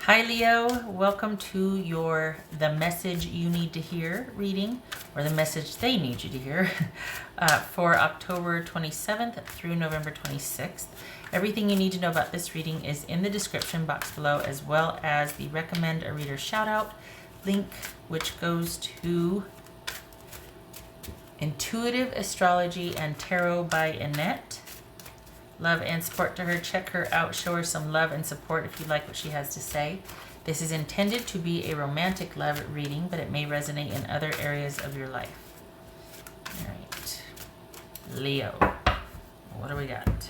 Hi Leo, welcome to your The Message You Need to Hear reading, or the message they need you to hear, for October 27th through November 26th. Everything you need to know about this reading is in the description box below, as well as the Recommend a Reader Shoutout link, which goes to Intuitive Astrology and Tarot by Annette. Love and support to her. Check her out. Show her some love and support if you like what she has to say. This is intended to be a romantic love reading, but it may resonate in other areas of your life. All right. Leo, what do we got?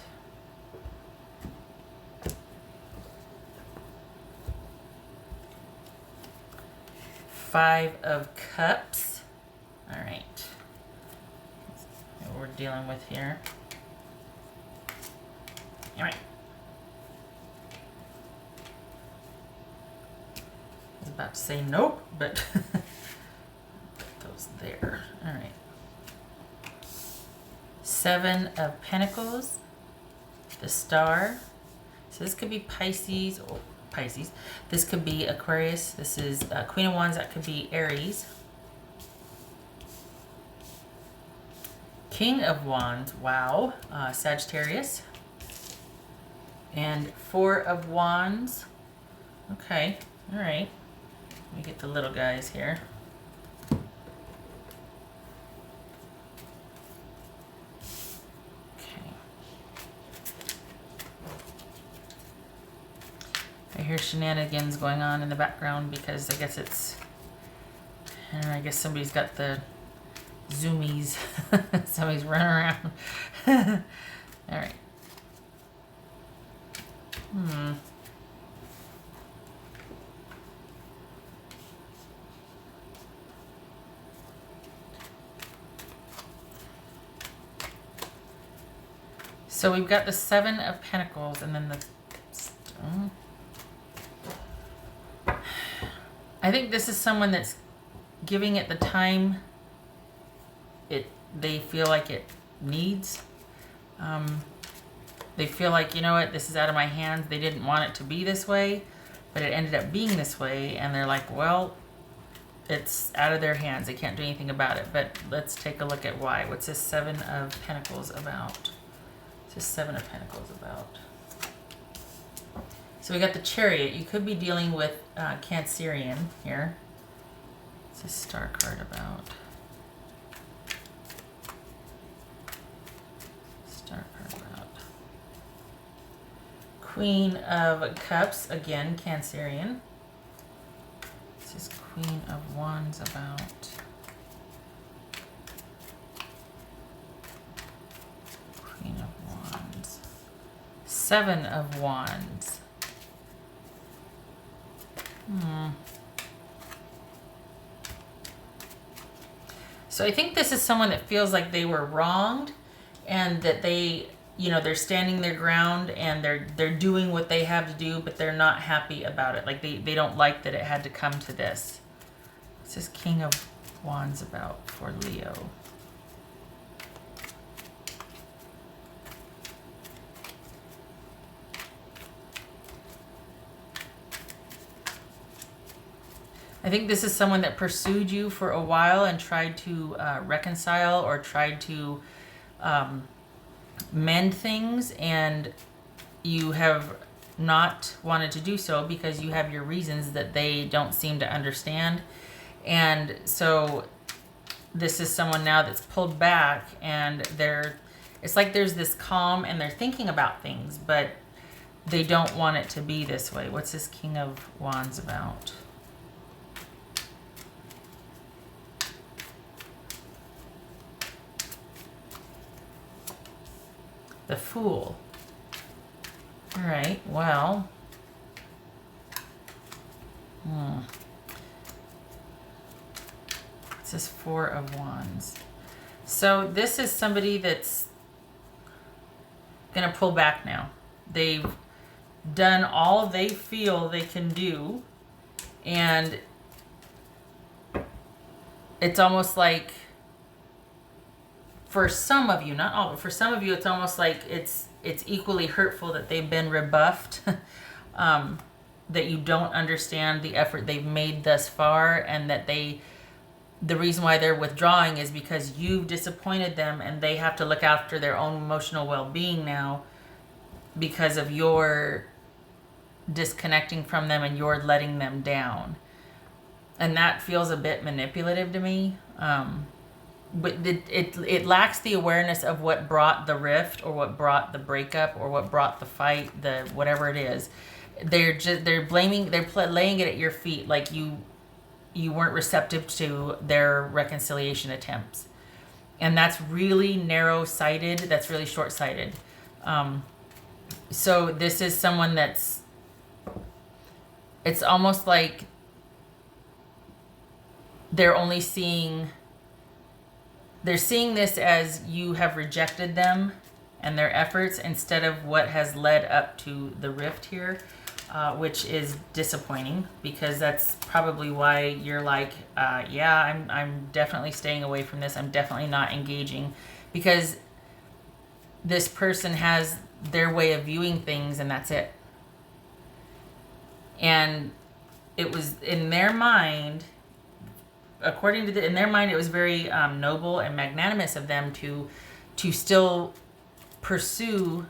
Five of Cups. All right. What we're dealing with here. All right. I was about to say nope, but put those there. All right. Seven of Pentacles, the Star. So this could be Pisces or Pisces. This could be Aquarius. This is Queen of Wands. That could be Aries. King of Wands. Wow. Sagittarius. And Four of Wands. Okay, all right. Let me get the little guys here. Okay. I hear shenanigans going on in the background because I guess it's, I don't know, I guess somebody's got the zoomies. Somebody's running around. All right. So we've got the Seven of Pentacles and then the Stone. I think this is someone that's giving it the time they feel like it needs. They feel like, you know what, this is out of my hands. They didn't want it to be this way, but it ended up being this way. And they're like, well, it's out of their hands. They can't do anything about it. But let's take a look at why. What's this Seven of Pentacles about? What's this Seven of Pentacles about? So we got the Chariot. You could be dealing with Cancerian here. What's this Star card about? Star card about. Queen of Cups, again, Cancerian. This is Queen of Wands about. Queen of Wands. Seven of Wands. So I think this is someone that feels like they were wronged and that they, you know, they're standing their ground and they're doing what they have to do, but they're not happy about it. Like they don't like that it had to come to this. What's this King of Wands about for Leo? I think this is someone that pursued you for a while and tried to reconcile or tried to mend things, and you have not wanted to do so because you have your reasons that they don't seem to understand. And so this is someone now that's pulled back, and it's like there's this calm and they're thinking about things, but they don't want it to be this way. What's this King of Wands about? The Fool. All right, well. It's this Four of Wands. So this is somebody that's going to pull back now. They've done all they feel they can do. And it's almost like, for some of you, not all, but for some of you, it's almost like it's equally hurtful that they've been rebuffed that you don't understand the effort they've made thus far, and that the reason why they're withdrawing is because you've disappointed them and they have to look after their own emotional well-being now because of your disconnecting from them and you're letting them down. And that feels a bit manipulative to me. But it lacks the awareness of what brought the rift, or what brought the breakup, or what brought the fight, the whatever it is. They're laying it at your feet, like you weren't receptive to their reconciliation attempts. And that's really narrow-sighted. That's really short-sighted. So this is someone it's almost like they're seeing this as you have rejected them and their efforts, instead of what has led up to the rift here, which is disappointing, because that's probably why you're like, I'm definitely staying away from this. I'm definitely not engaging, because this person has their way of viewing things, and that's it. And it was in their mind, in their mind, it was very noble and magnanimous of them to still pursue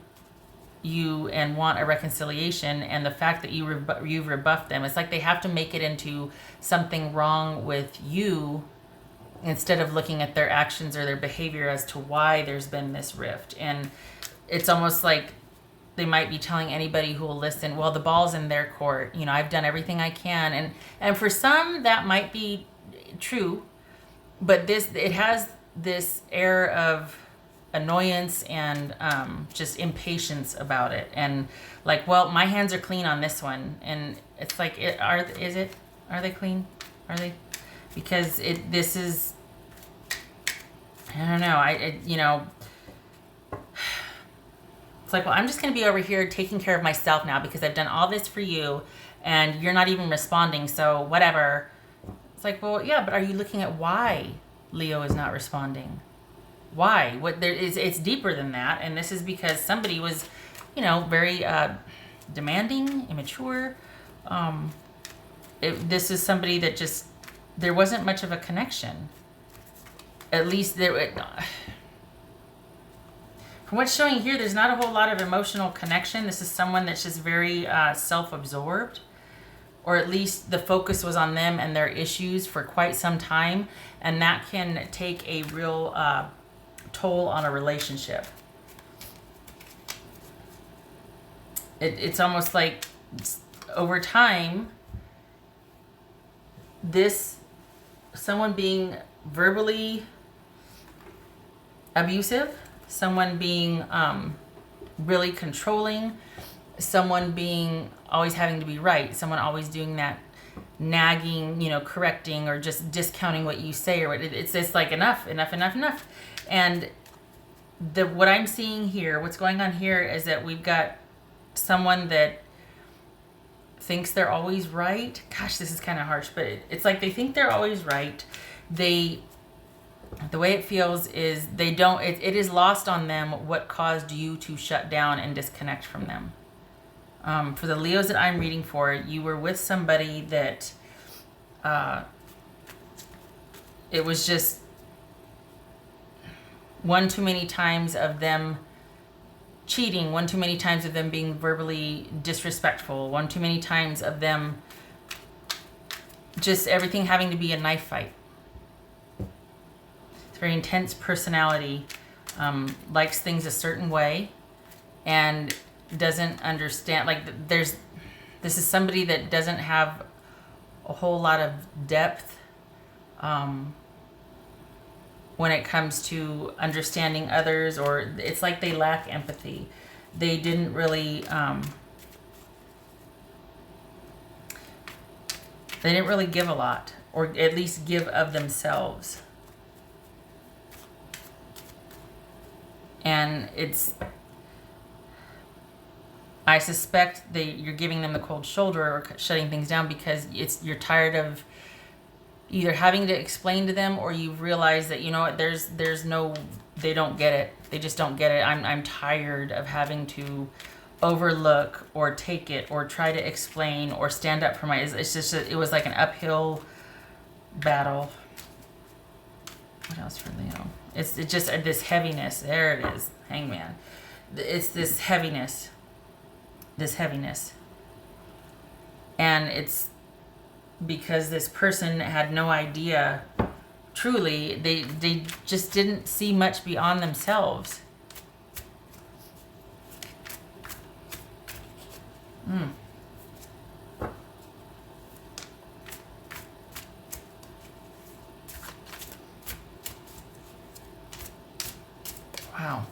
you and want a reconciliation. And the fact that you've rebuffed them, it's like they have to make it into something wrong with you, instead of looking at their actions or their behavior as to why there's been this rift. And it's almost like they might be telling anybody who will listen, well, the ball's in their court. I've done everything I can. And for some, that might be true, but it has this air of annoyance and just impatience about it, and like, well, my hands are clean on this one. And it's like, are they clean? Are they? Because this is, I don't know, it's like, well, I'm just going to be over here taking care of myself now because I've done all this for you and you're not even responding, so whatever. It's like, well, yeah, but are you looking at why Leo is not responding? Why? It's deeper than that. And this is because somebody was, very demanding, immature. This is somebody that just, there wasn't much of a connection. At least from what's showing here, there's not a whole lot of emotional connection. This is someone that's just very self-absorbed, or at least the focus was on them and their issues for quite some time, and that can take a real toll on a relationship. It's almost like over time, someone being verbally abusive, someone being really controlling, someone being always having to be right, someone always doing that nagging, correcting, or just discounting what you say, or it's just like enough. And what I'm seeing here, what's going on here, is that we've got someone that thinks they're always right. Gosh, this is kind of harsh, but it's like they think they're always right. The way it feels is they don't, it is lost on them what caused you to shut down and disconnect from them. For the Leos that I'm reading for, you were with somebody that it was just one too many times of them cheating, one too many times of them being verbally disrespectful, one too many times of them just everything having to be a knife fight. It's a very intense personality, likes things a certain way, and doesn't understand, like this is somebody that doesn't have a whole lot of depth when it comes to understanding others, or it's like they lack empathy. They didn't really give a lot, or at least give of themselves. And I suspect that you're giving them the cold shoulder or shutting things down because you're tired of either having to explain to them, or you've realized that, there's no, they don't get it. They just don't get it. I'm tired of having to overlook or take it or try to explain or stand up for my, it's just, it was like an uphill battle. What else for Leo? It's just this heaviness. There it is, Hangman. It's this heaviness. And it's because this person had no idea, truly, they just didn't see much beyond themselves. Wow.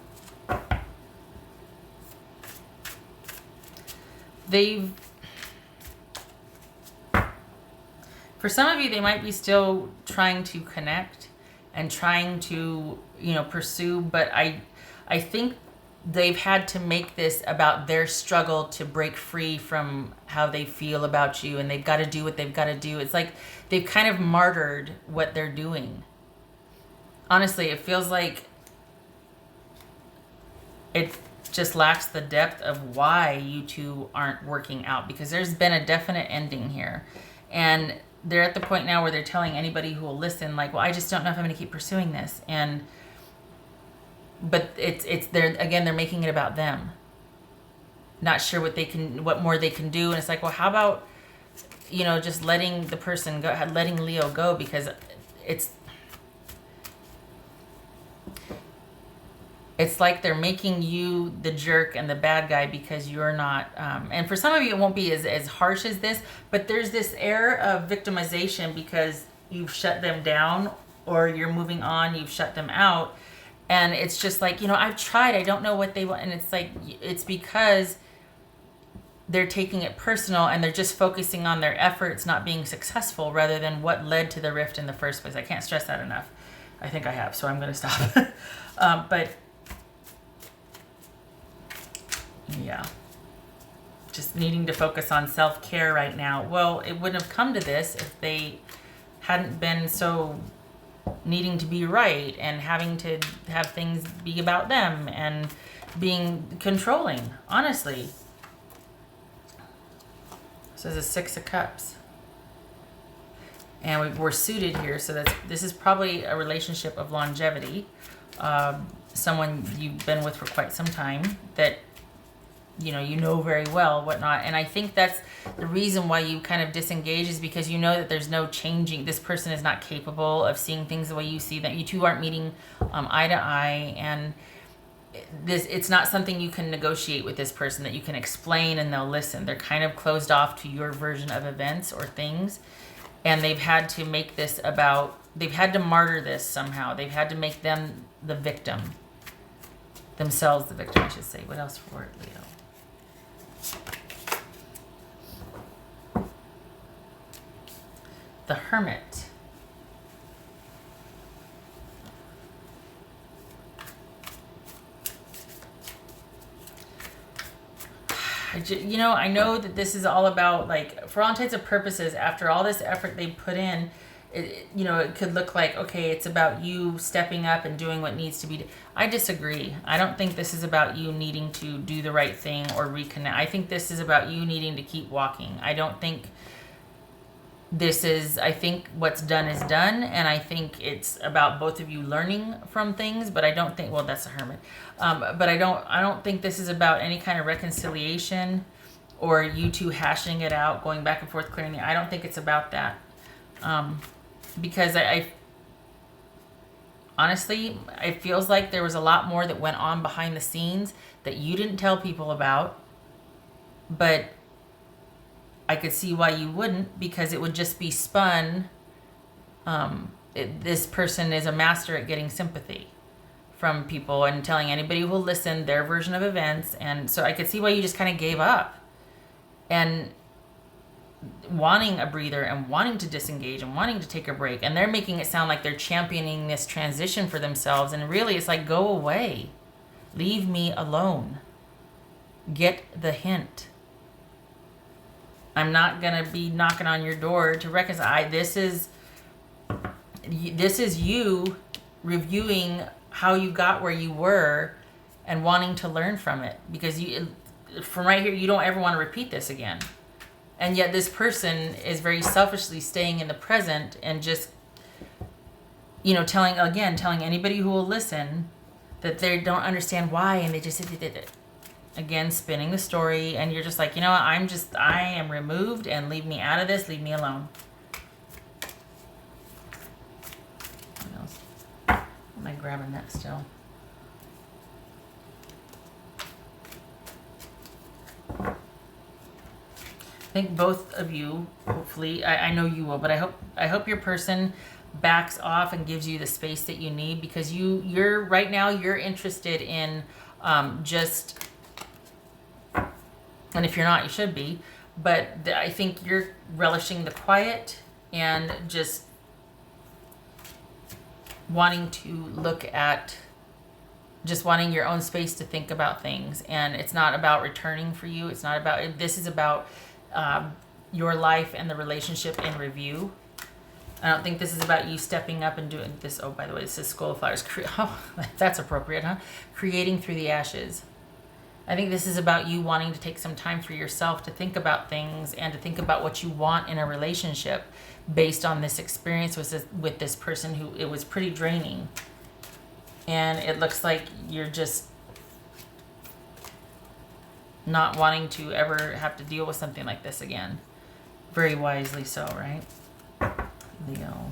For some of you, they might be still trying to connect and trying to, pursue, but I think they've had to make this about their struggle to break free from how they feel about you, and they've got to do what they've got to do. It's like they've kind of martyred what they're doing. Honestly, it feels like it just lacks the depth of why you two aren't working out, because there's been a definite ending here. And they're at the point now where they're telling anybody who will listen, like, well, I just don't know if I'm going to keep pursuing this. But they're making it about them. Not sure what more they can do. And it's like, well, how about, just letting the person go, letting Leo go, because it's like they're making you the jerk and the bad guy because you're not, and for some of you it won't be as harsh as this, but there's this air of victimization because you've shut them down, or you're moving on, you've shut them out. And it's just like, I've tried, I don't know what they want. And it's like, it's because they're taking it personal and they're just focusing on their efforts not being successful rather than what led to the rift in the first place. I can't stress that enough. I think I have, so I'm going to stop. But yeah, just needing to focus on self-care right now. Well, it wouldn't have come to this if they hadn't been so needing to be right and having to have things be about them and being controlling, honestly. So there's a 6 of Cups. And we're suited here, so this is probably a relationship of longevity. Someone you've been with for quite some time that you know very well, whatnot. And I think that's the reason why you kind of disengage, is because you know that there's no changing. This person is not capable of seeing things the way you see them. You two aren't meeting eye to eye, and it's not something you can negotiate with this person, that you can explain and they'll listen. They're kind of closed off to your version of events or things, and they've had to make this about, they've had to martyr this somehow. They've had to make them the victim, themselves the victim, I should say. What else for it, Leo? The Hermit. I know that this is all about, like, for all intents and purposes, after all this effort they put in, it could look like, okay, it's about you stepping up and doing what needs to be. I disagree. I don't think this is about you needing to do the right thing or reconnect. I think this is about you needing to keep walking. I don't think I think what's done is done, and I think it's about both of you learning from things, but I don't think, well, that's a Hermit. But I don't think this is about any kind of reconciliation or you two hashing it out, going back and forth, clearing I don't think it's about that. Because I honestly, it feels like there was a lot more that went on behind the scenes that you didn't tell people about, but I could see why you wouldn't, because it would just be spun. This person is a master at getting sympathy from people and telling anybody who will listen their version of events. And so I could see why you just kind of gave up and wanting a breather and wanting to disengage and wanting to take a break. And they're making it sound like they're championing this transition for themselves. And really, it's like, go away. Leave me alone. Get the hint. I'm not going to be knocking on your door to reconcile. This is you reviewing how you got where you were and wanting to learn from it, because from right here, you don't ever want to repeat this again. And yet this person is very selfishly staying in the present and just, you know, telling anybody who will listen that they don't understand why, and they just again spinning the story, and you're just like, you know what, I am removed, and leave me out of this, leave me alone. What else? Am I grabbing that still? I think both of you, hopefully, I know you will, but I hope your person backs off and gives you the space that you need, because you're right now, you're interested in just, and if you're not, you should be, but I think you're relishing the quiet and just wanting to look at, just wanting your own space to think about things. And it's not about returning for you. It's not about, this is about your life and the relationship in review. I don't think this is about you stepping up and doing this. Oh, by the way, this is School of Flowers. Oh, that's appropriate, huh? Creating through the ashes. I think this is about you wanting to take some time for yourself to think about things and to think about what you want in a relationship based on this experience with this person who, it was pretty draining. And it looks like you're just not wanting to ever have to deal with something like this again. Very wisely so, right? Leo.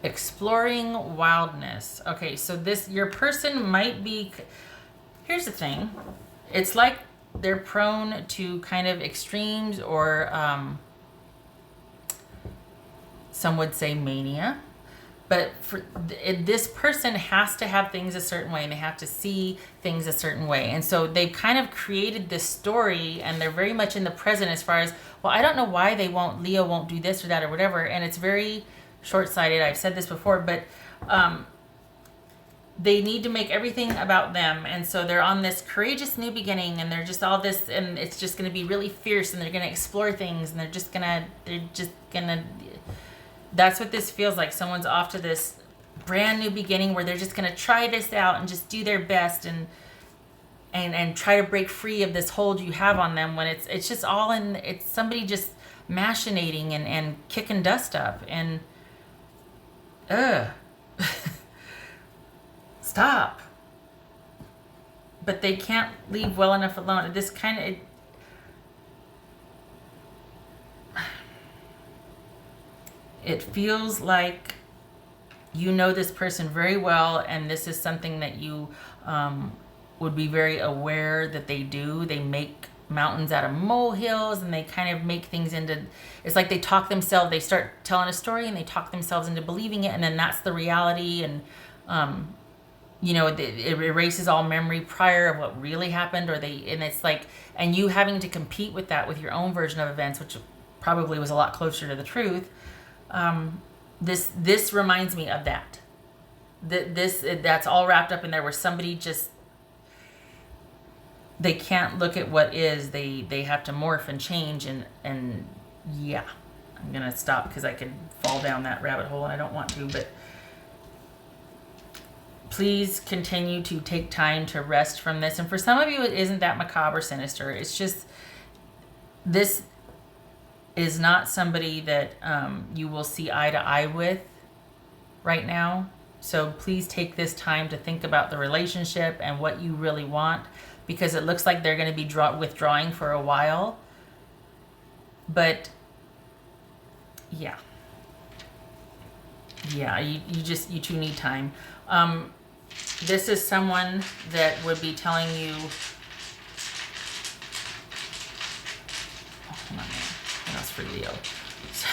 Exploring wildness. Okay, so this, your person might be, here's the thing. It's like they're prone to kind of extremes, or some would say mania. But for this person has to have things a certain way, and they have to see things a certain way. And so they've kind of created this story, and they're very much in the present as far as, well, I don't know why Leo won't do this or that or whatever. And it's very short-sighted. I've said this before, but they need to make everything about them. And so they're on this courageous new beginning, and they're just all this, and it's just going to be really fierce, and they're going to explore things, and they're just going to, that's what this feels like. Someone's off to this brand new beginning where they're just going to try this out and just do their best and try to break free of this hold you have on them, when it's just all in, it's somebody just machinating and kicking dust up, and stop. But they can't leave well enough alone. This kind of, it feels like you know this person very well, and this is something that you would be very aware that they do. They make mountains out of molehills, and they kind of make things into, it's like they talk themselves, they start telling a story and they talk themselves into believing it, and then that's the reality. And you know, it erases all memory prior of what really happened, and it's like, and you having to compete with that with your own version of events, which probably was a lot closer to the truth. This reminds me of that. That's all wrapped up in there, where somebody just, they can't look at what is, they have to morph and change, and yeah, I'm gonna stop because I could fall down that rabbit hole and I don't want to. But please continue to take time to rest from this. And for some of you, it isn't that macabre or sinister. It's just, this is not somebody that you will see eye to eye with right now. So please take this time to think about the relationship and what you really want, because it looks like they're going to be withdrawing for a while. But yeah, you two need time. This is someone that would be telling you, oh, hold on, man. What else for Leo?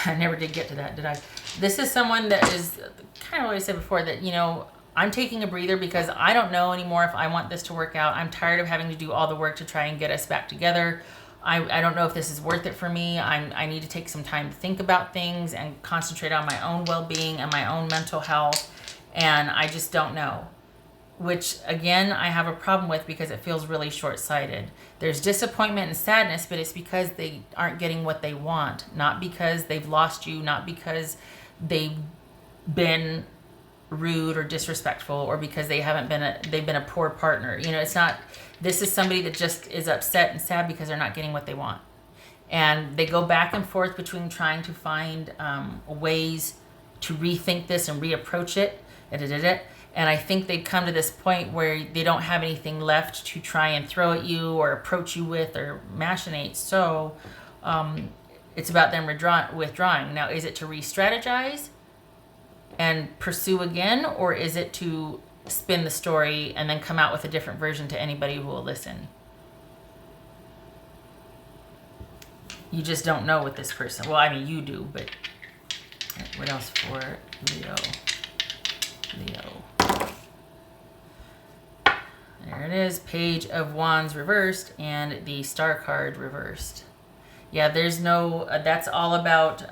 I never did get to that, did I? This is someone that is kind of what I said before, that, you know, I'm taking a breather because I don't know anymore if I want this to work out. I'm tired of having to do all the work to try and get us back together. I don't know if this is worth it for me. I need to take some time to think about things and concentrate on my own well-being and my own mental health. And I just don't know. Which, again, I have a problem with, because it feels really short-sighted. There's disappointment and sadness, but it's because they aren't getting what they want. Not because they've lost you, not because they've been rude or disrespectful, or because they've been a poor partner. You know, it's not, this is somebody that just is upset and sad because they're not getting what they want. And they go back and forth between trying to find ways to rethink this and reapproach it. And I think they've come to this point where they don't have anything left to try and throw at you or approach you with or machinate. So it's about them withdrawing. Now, is it to re-strategize and pursue again, or is it to spin the story and then come out with a different version to anybody who will listen? You just don't know with this person. Well, I mean, you do, but what else for Leo? There it is, Page of Wands reversed and the Star card reversed. Yeah, there's no, that's all about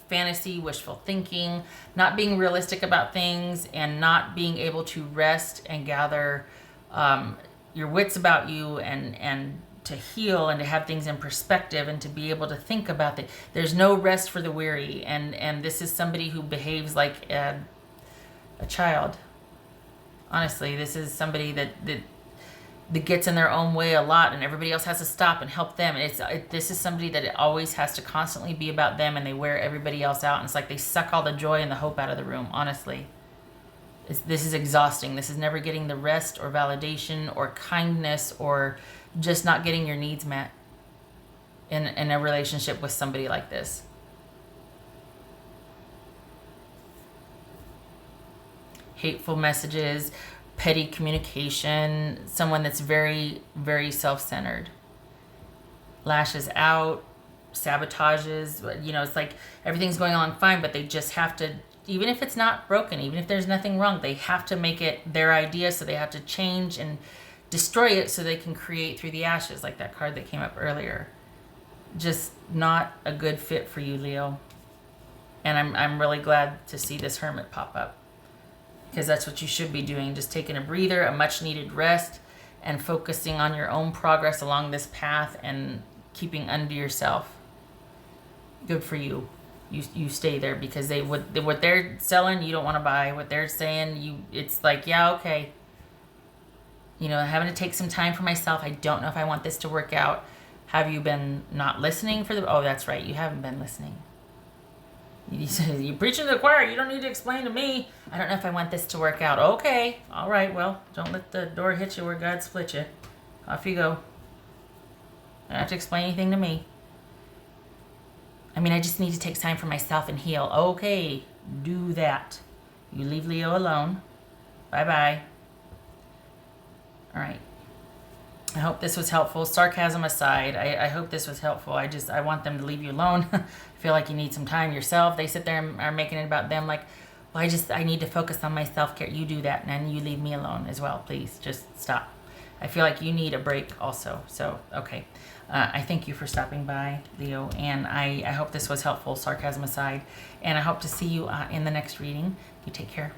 fantasy, wishful thinking, not being realistic about things, and not being able to rest and gather your wits about you, and to heal and to have things in perspective and to be able to think about it. There's no rest for the weary, and this is somebody who behaves like a child. Honestly, this is somebody that gets in their own way a lot, and everybody else has to stop and help them. This is somebody that it always has to constantly be about them, and they wear everybody else out, and it's like they suck all the joy and the hope out of the room. Honestly, this is exhausting. This is never getting the rest or validation or kindness, or just not getting your needs met in a relationship with somebody like this. Hateful messages, petty communication, someone that's very, very self-centered. Lashes out, sabotages, you know, it's like everything's going along fine, but they just have to, even if it's not broken, even if there's nothing wrong, they have to make it their idea, so they have to change and destroy it so they can create through the ashes, like that card that came up earlier. Just not a good fit for you, Leo. And I'm really glad to see this Hermit pop up, because that's what you should be doing. Just taking a breather, a much needed rest, and focusing on your own progress along this path and keeping unto yourself. Good for you. You stay there, because what they're selling, you don't want to buy. What they're saying, it's like, yeah, okay. You know, having to take some time for myself. I don't know if I want this to work out. Have you been not listening for the... Oh, that's right. You haven't been listening. You're preaching to the choir. You don't need to explain to me. I don't know if I want this to work out. Okay. All right. Well, don't let the door hit you where God split you. Off you go. You don't have to explain anything to me. I mean, I just need to take time for myself and heal. Okay. Do that. You leave Leo alone. Bye-bye. All right. I hope this was helpful. Sarcasm aside, I hope this was helpful. I want them to leave you alone. I feel like you need some time yourself. They sit there and are making it about them, like, well, I need to focus on my self-care. You do that, and then you leave me alone as well. Please, just stop. I feel like you need a break also. So, okay. I thank you for stopping by, Leo, and I hope this was helpful, sarcasm aside. And I hope to see you in the next reading. You take care.